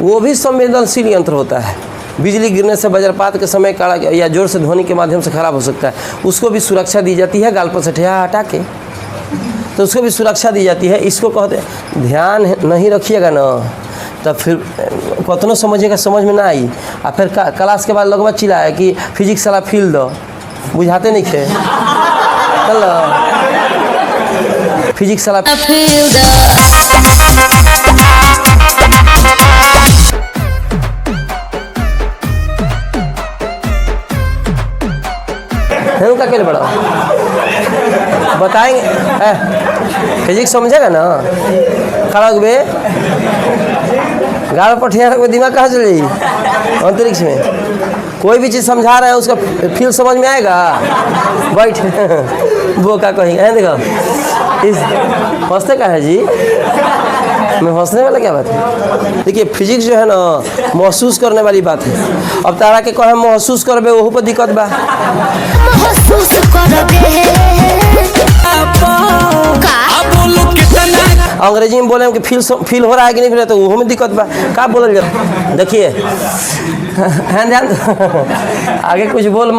वो भी संवेदनशील यंत्र होता है। बिजली गिरने से वज्रपात के समय काड़ा या जोर से ध्वनि के माध्यम से खराब हो सकता है, उसको भी सुरक्षा दी जाती है गाल पर से ठेहा हटा के, तो उसको भी सुरक्षा दी जाती है। इसको कहते हैं, ध्यान नहीं रखिएगा ना तब फिर कतनो समझिएगा समझ में ना आई, और फिर क्लास के बाद लगभग चिल्लाया कि फिजिक्स वाला फील दो, बुझाते नहीं थे चल फिजिक्स वाला का क्या बड़ा बताएंगे, फिजिक्स समझेगा ना, खड़ा हो गए गाड़ पर ठेहा रखो, दिमाग कहाँ चले जाएगी अंतरिक्ष में। कोई भी चीज़ समझा रहा है उसका फील समझ में आएगा, बैठ वो क्या कहेंगे। देखो इस हंसते का है जी, मैं हंसने वाला क्या बात है। देखिए फिजिक्स जो है ना महसूस करने वाली बात है। अब तारा के कहे महसूस करबे वहू पर दिक्कत बा, महसूस अंग्रेजी में बोले कि फील हो रहा है कि नहीं, तो वो में दिक्कत बा, का बोलल जाए। देखिए ध्यान आगे कुछ बोल